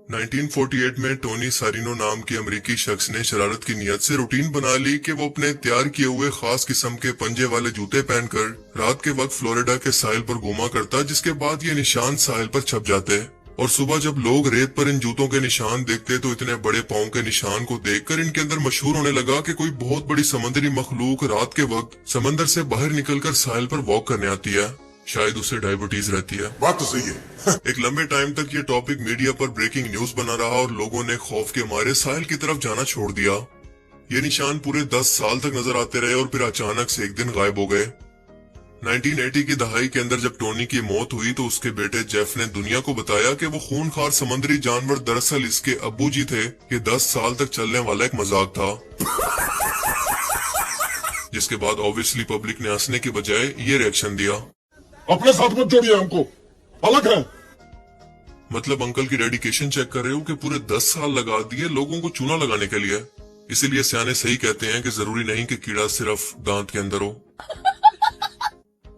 1948 में टोनी सारिनो नाम के अमेरिकी शख्स ने शरारत की नियत से रूटीन बना ली कि वो अपने तैयार किए हुए खास किस्म के पंजे वाले जूते पहनकर रात के वक्त फ्लोरिडा के साहिल पर घूमा करता, जिसके बाद ये निशान साहिल पर छप जाते। और सुबह जब लोग रेत पर इन जूतों के निशान देखते तो इतने बड़े पांव के निशान को देखकर इनके अंदर मशहूर होने लगा कि कोई बहुत बड़ी समुद्री मखलूक रात के वक्त समंदर से बाहर निकलकर साहिल पर वॉक करने आती है। शायद उसे डायबिटीज रहती है। बात तो सही है। एक लंबे टाइम तक ये टॉपिक मीडिया पर ब्रेकिंग न्यूज बना रहा और लोगों ने खौफ के मारे साहिल की तरफ जाना छोड़ दिया। ये निशान पूरे 10 साल तक नजर आते रहे और फिर अचानक से एक दिन गायब हो गए। 1980 की दहाई के अंदर जब टोनी की मौत हुई तो उसके बेटे जेफ ने दुनिया को बताया कि वो खूनखार समुद्री जानवर दरअसल इसके अब्बू जी थे। ये 10 साल तक चलने वाला एक मजाक था। जिसके बाद ऑब्वियसली पब्लिक ने हंसने के बजाय ये रिएक्शन दिया, अपने साथ मत जोड़िए, हमको अलग है। मतलब अंकल की डेडिकेशन चेक कर रहे हो कि पूरे 10 साल लगा दिए लोगों को चूना लगाने के लिए। इसीलिए सियाने सही कहते हैं कि जरूरी नहीं कि कीड़ा सिर्फ दांत के अंदर हो।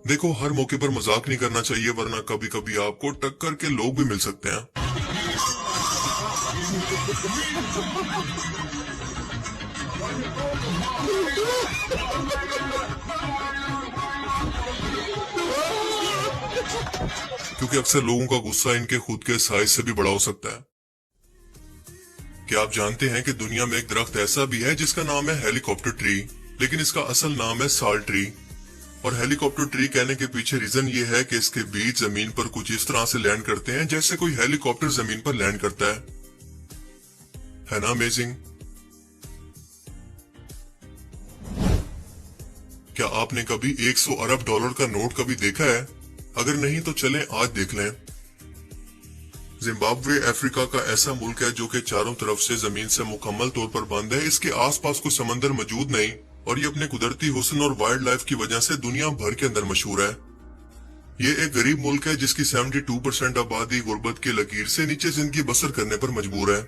देखो, हर मौके पर मजाक नहीं करना चाहिए, वरना कभी कभी आपको टक्कर के लोग भी मिल सकते हैं। क्योंकि अक्सर लोगों का गुस्सा इनके खुद के साइज से भी बड़ा हो सकता है। क्या आप जानते हैं कि दुनिया में एक दरख्त ऐसा भी है जिसका नाम है हेलीकॉप्टर ट्री, लेकिन इसका असल नाम है साल ट्री। और हेलीकॉप्टर ट्री कहने के पीछे रीजन ये है कि इसके बीज जमीन पर कुछ इस तरह से लैंड करते हैं जैसे कोई हेलीकॉप्टर जमीन पर लैंड करता है ना अमेजिंग। क्या आपने कभी 100 अरब डॉलर का नोट कभी देखा है? अगर नहीं तो चलें आज देख लें। जिम्बाब्वे अफ्रीका का ऐसा मुल्क है जो कि चारों तरफ से जमीन से मुकम्मल तौर पर बंद है। इसके आसपास कोई समंदर मौजूद नहीं और ये अपने कुदरती हुस्न और वाइल्ड लाइफ की वजह से दुनिया भर के अंदर मशहूर है। ये एक गरीब मुल्क है जिसकी 72% आबादी गुर्बत की लकीर से नीचे जिंदगी बसर करने पर मजबूर है।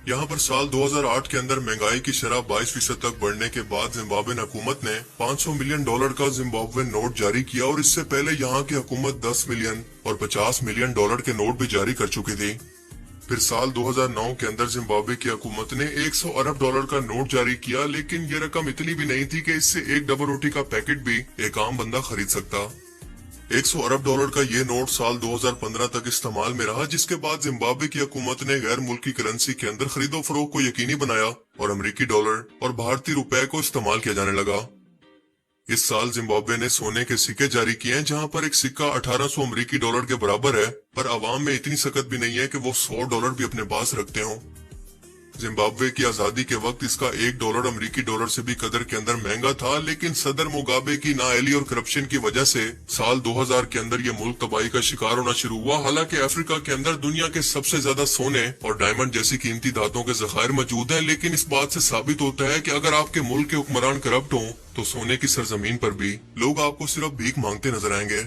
यहाँ पर साल 2008 के अंदर महंगाई की शरह 22% तक बढ़ने के बाद जिम्बाब्वेन हुकूमत ने $500 मिलियन का जिम्बाब्वे नोट जारी किया और इससे पहले यहाँ की हुकूमत 10 मिलियन और $50 मिलियन के नोट भी जारी कर चुकी थी। फिर साल 2009 के अंदर जिम्बाब्वे की हुकूमत ने 100 अरब डॉलर का नोट जारी किया, लेकिन ये रकम इतनी भी नहीं थी कि इससे एक डबल रोटी का पैकेट भी एक आम बंदा खरीद सकता। 100 अरब डॉलर का ये नोट साल 2015 तक इस्तेमाल में रहा, जिसके बाद जिम्बाब्वे की हुकूमत ने गैर मुल्की करेंसी के अंदर खरीदो फरोख्त को यकीनी बनाया और अमेरिकी डॉलर और भारतीय रुपए को इस्तेमाल किया जाने लगा। इस साल जिम्बाब्वे ने सोने के सिक्के जारी किए हैं, जहां पर एक सिक्का 1800 अमेरिकी डॉलर के बराबर है, पर आवाम में इतनी सकत भी नहीं है कि वो $100 भी अपने पास रखते हों। जिम्बाब्वे की आजादी के वक्त इसका $1 अमेरिकी डॉलर से भी कदर के अंदर महंगा था, लेकिन सदर मुगाबे की नाअहली और करप्शन की वजह से साल 2000 के अंदर ये मुल्क तबाही का शिकार होना शुरू हुआ। हालांकि अफ्रीका के अंदर दुनिया के सबसे ज्यादा सोने और डायमंड जैसी कीमती धातुओं के जखायर मौजूद हैं, लेकिन इस बात से साबित होता है कि अगर आपके मुल्क के हुक्मरान करप्ट हों तो सोने की सरजमीन पर भी लोग आपको सिर्फ भीख मांगते नजर आएंगे।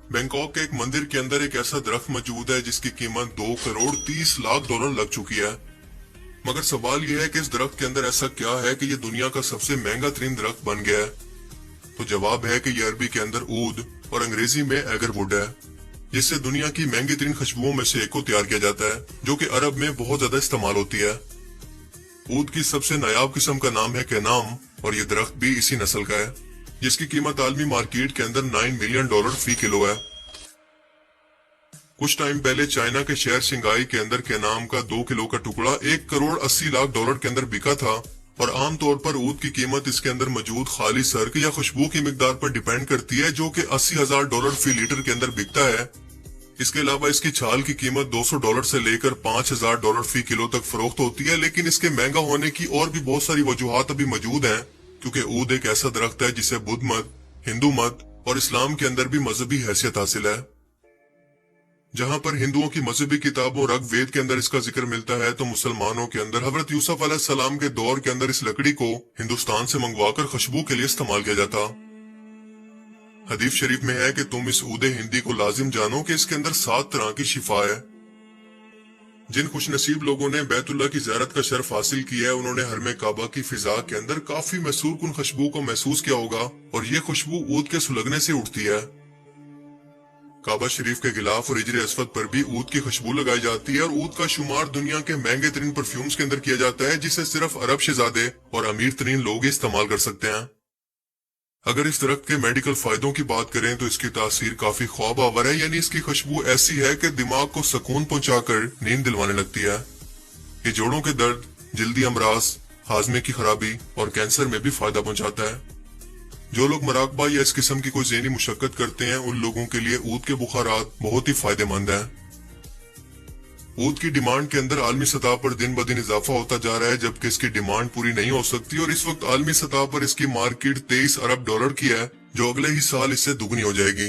बैंकॉक के एक मंदिर के अंदर एक ऐसा दरख्त मौजूद है जिसकी कीमत $2 करोड़ 30 लाख लग चुकी है। मगर सवाल यह है कि इस दरख्त के अंदर ऐसा क्या है कि ये दुनिया का सबसे महंगा तरीन दरख्त बन गया है। तो जवाब है कि ये अरबी के अंदर ऊद और अंग्रेजी में एगरवुड है, जिससे दुनिया की महंगी तरीन खुशबुओं में से एक को तैयार किया जाता है, जो कि अरब में बहुत ज्यादा इस्तेमाल होती है। ऊद की सबसे नायाब किस्म का नाम है केनाम और ये दरख्त भी इसी नस्ल का है, जिसकी कीमत आलमी मार्केट के अंदर $9 मिलियन फी किलो है। कुछ टाइम पहले चाइना के शहर शिंगाई के अंदर केनाम का 2 किलो का टुकड़ा $1 करोड़ 80 लाख के अंदर बिका था। और आमतौर पर ऊद की कीमत इसके अंदर मौजूद खाली सर्क या खुशबू की मिकदार पर डिपेंड करती है, जो कि $80,000 फी लीटर के अंदर बिकता है। इसके अलावा इसकी छाल की कीमत $200 से लेकर $5,000 फी किलो तक फरोख्त होती है। लेकिन इसके महंगा होने की और भी बहुत सारी वजूहात अभी मौजूद हैं, क्योंकि ऊद एक ऐसा दरख्त है जिसे बुद्ध मत, हिंदू मत और इस्लाम के अंदर भी मजहबी हैसियत हासिल है। जहां पर हिंदुओं की मजहबी किताबों रग वेद के अंदर इसका जिक्र मिलता है, तो मुसलमानों के अंदर हजरत यूसुफ अलैहिस्सलाम के दौर के अंदर इस लकड़ी को हिंदुस्तान से मंगवाकर खुशबू के लिए इस्तेमाल किया जाता। हदीस शरीफ में है कि तुम इस ऊदे हिंदी को लाजिम जानो कि इसके अंदर 7 तरह की शिफा है। जिन खुशनसीब लोगों ने बैतुल्लाह की ज़ियारत का शर्फ हासिल किया है, उन्होंने हरमे काबा की फिजा के अंदर काफी मैसूर कुन खुशबू को महसूस किया होगा और ये खुशबू ऊद के सुलगने से उठती है। काबा शरीफ के गिलाफ और हिजर अस्वद पर भी ऊद की खुशबू लगाई जाती है और ऊद का शुमार दुनिया के महंगे तरीन परफ्यूम्स के अंदर किया जाता है, जिसे सिर्फ अरब शहजादे और अमीर तरीन लोग ही इस्तेमाल कर सकते हैं। अगर इस दरख्त के मेडिकल फायदों की बात करें तो इसकी तासीर काफी ख्वाब आवर है, यानी इसकी खुशबू ऐसी है कि दिमाग को सुकून पहुंचाकर नींद दिलवाने लगती है। ये जोड़ों के दर्द, जल्दी अमराज, हाजमे की खराबी और कैंसर में भी फायदा पहुंचाता है। जो लोग मराकबा या इस किस्म की कोई ज़हनी मुशक्कत करते हैं उन लोगों के लिए ऊद के बुखारात बहुत ही फायदेमंद हैं। ऊद की डिमांड के अंदर आलमी सतह पर दिन ब दिन इजाफा होता जा रहा है, जबकि इसकी डिमांड पूरी नहीं हो सकती और इस वक्त आलमी सतह पर इसकी मार्केट 23 अरब डॉलर की है, जो अगले ही साल इससे दुगनी हो जाएगी।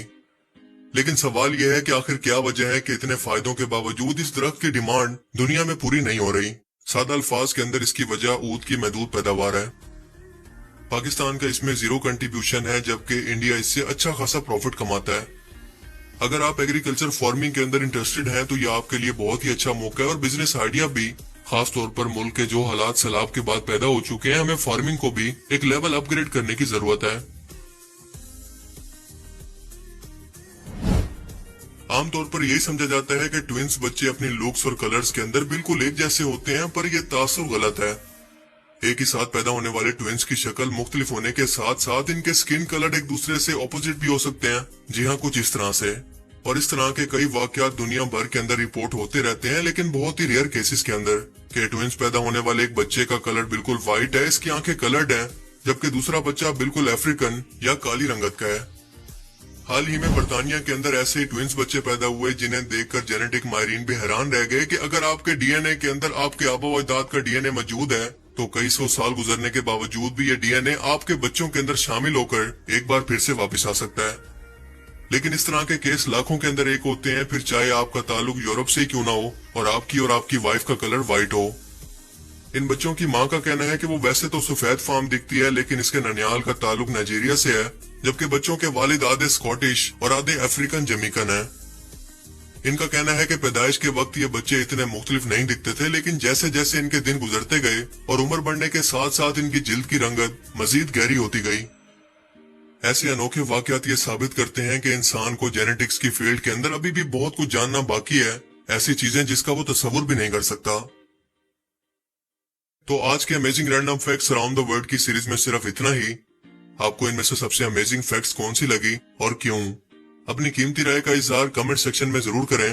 लेकिन सवाल यह है कि आखिर क्या वजह है कि इतने फायदों के बावजूद इस दरख्त की डिमांड दुनिया में पूरी नहीं हो रही। सादा अल्फाज के अंदर इसकी वजह ऊद की महदूद पैदावार है। पाकिस्तान का इसमें जीरो कंट्रीब्यूशन है, जबकि इंडिया इससे अच्छा खासा प्रॉफिट कमाता है। अगर आप एग्रीकल्चर फार्मिंग के अंदर इंटरेस्टेड हैं तो यह आपके लिए बहुत ही अच्छा मौका है और बिजनेस आइडिया भी, खास तौर पर मुल्क के जो हालात सैलाब के बाद पैदा हो चुके हैं, हमें फार्मिंग को भी एक लेवल अपग्रेड करने की जरूरत है। आमतौर पर यही समझा जाता है कि ट्विंस बच्चे अपने लुक्स और कलर्स के अंदर बिल्कुल एक जैसे होते हैं, पर यह तासुर गलत है। एक ही साथ पैदा होने वाले ट्विंस की शक्ल मुख्तलिफ होने के साथ साथ इनके स्किन कलर एक दूसरे से ऑपोजिट भी हो सकते हैं। जी हाँ, कुछ इस तरह से। और इस तरह के कई वाकयात दुनिया भर के अंदर रिपोर्ट होते रहते हैं, लेकिन बहुत ही रेयर केसेस के अंदर कि ट्विंस पैदा होने वाले एक बच्चे का कलर बिल्कुल व्हाइट है, इसकी आंखें कलर्ड है, जबकि दूसरा बच्चा बिल्कुल अफ्रीकन या काली रंगत का है। हाल ही में बर्तानिया के अंदर ऐसे ही ट्विंस बच्चे पैदा हुए जिन्हें देखकर जेनेटिक माहिरीन भी हैरान रह गए कि अगर आपके डीएनए के अंदर आपके आबा व अजदाद का डीएनए मौजूद है तो कई सौ साल गुजरने के बावजूद भी ये डीएनए आपके बच्चों के अंदर शामिल होकर एक बार फिर से वापस आ सकता है। लेकिन इस तरह के केस लाखों के अंदर एक होते हैं, फिर चाहे आपका ताल्लुक यूरोप से ही क्यों ना हो और आपकी वाइफ का कलर व्हाइट हो। इन बच्चों की माँ का कहना है कि वो वैसे तो सफेद फार्म दिखती है, लेकिन इसके ननियाल का ताल्लुक नाइजीरिया से है, जबकि बच्चों के वालिद आधे स्कॉटिश और आधे अफ्रीकन जमीकन है। इनका कहना है कि पैदाइश के वक्त ये बच्चे इतने मुख्तलिफ नहीं दिखते थे, लेकिन जैसे जैसे इनके दिन गुजरते गए और उम्र बढ़ने के साथ साथ इनकी जिल्द की रंगत मजीद गहरी होती गई। ऐसे अनोखे वाकयात ये साबित करते हैं कि इंसान को जेनेटिक्स की फील्ड के अंदर अभी भी बहुत कुछ जानना बाकी है, ऐसी चीजें जिसका वो तस्वुर भी नहीं कर सकता। तो आज के amazing random facts around the world की सीरीज में सिर्फ इतना ही। आपको इनमें से सबसे अमेजिंग फैक्ट्स कौन सी लगी और क्यों? अपनी कीमती राय का इजहार कमेंट सेक्शन में जरूर करें।